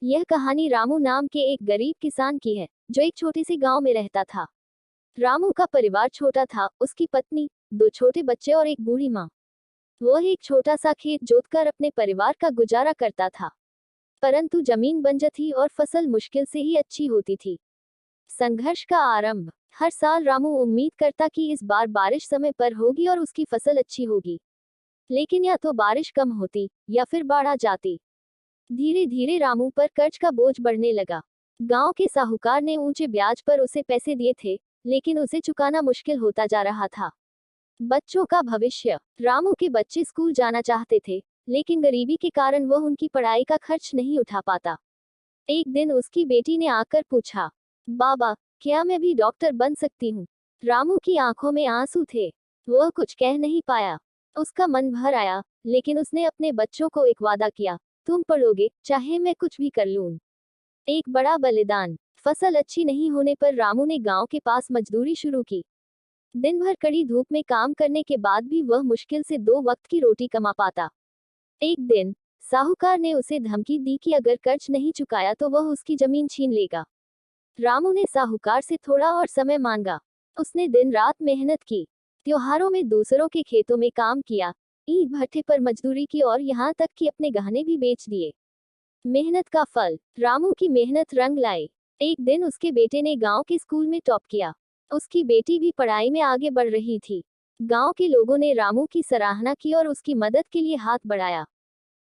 यह कहानी रामू नाम के एक गरीब किसान की है जो एक छोटे से गांव में रहता था। रामू का परिवार छोटा था, उसकी पत्नी, दो छोटे बच्चे और एक बूढ़ी माँ। वह एक छोटा सा खेत जोतकर अपने परिवार का गुजारा करता था। परंतु जमीन बंजर थी और फसल मुश्किल से ही अच्छी होती थी। संघर्ष का आरंभ। हर साल रामू उम्मीद करता कि इस बार बारिश समय पर होगी और उसकी फसल अच्छी होगी। लेकिन या तो बारिश कम होती या फिर बाढ़ आ जाती। धीरे धीरे रामू पर कर्ज का बोझ बढ़ने लगा। गांव के साहूकार ने ऊंचे ब्याज पर उसे पैसे दिए थे, लेकिन उसे चुकाना मुश्किल होता जा रहा था। बच्चों का भविष्य। रामू के बच्चे स्कूल जाना चाहते थे, लेकिन गरीबी के कारण वह उनकी पढ़ाई का खर्च नहीं उठा पाता। एक दिन उसकी बेटी ने आकर पूछा, बाबा, क्या मैं भी डॉक्टर बन सकती हूँ? रामू की आंखों में आंसू थे। वह कुछ कह नहीं पाया। उसका मन भर आया, लेकिन उसने अपने बच्चों को एक वादा किया, तुम पढ़ोगे, चाहे मैं कुछ भी कर लूं। एक बड़ा बलिदान। फसल अच्छी नहीं होने पर रामू ने गांव के पास मजदूरी शुरू की। दिन भर कड़ी धूप में काम करने के बाद भी वह मुश्किल से 2 वक्त की रोटी कमा पाता। एक दिन साहूकार ने उसे धमकी दी कि अगर कर्ज नहीं चुकाया तो वह उसकी जमीन छीन लेगा। रामू ने साहूकार से थोड़ा और समय मांगा। उसने दिन रात मेहनत की, त्योहारों में दूसरों के खेतों में काम किया, ईंट भट्ठे पर मजदूरी की और यहाँ तक कि अपने गहने भी बेच दिए। मेहनत का फल। रामू की मेहनत रंग लाई। एक दिन उसके बेटे ने गांव के स्कूल में टॉप किया। उसकी बेटी भी पढ़ाई में आगे बढ़ रही थी। गांव के लोगों ने रामू की सराहना की और उसकी मदद के लिए हाथ बढ़ाया।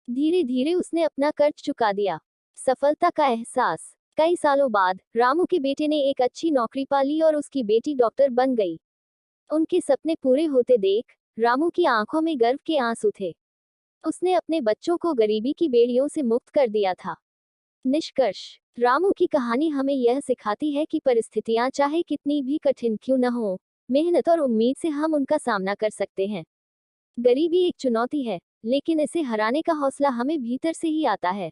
धीरे धीरे उसने अपना कर्ज चुका दिया। सफलता का एहसास। कई सालों बाद रामू के बेटे ने एक अच्छी नौकरी पा ली और उसकी बेटी डॉक्टर बन गई। उनके सपने पूरे होते देख रामू की आंखों में गर्व के आंसू थे। उसने अपने बच्चों को गरीबी की बेड़ियों से मुक्त कर दिया था। निष्कर्ष। रामू की कहानी हमें यह सिखाती है कि परिस्थितियां चाहे कितनी भी कठिन क्यों न हो, मेहनत और उम्मीद से हम उनका सामना कर सकते हैं। गरीबी एक चुनौती है, लेकिन इसे हराने का हौसला हमें भीतर से ही आता है।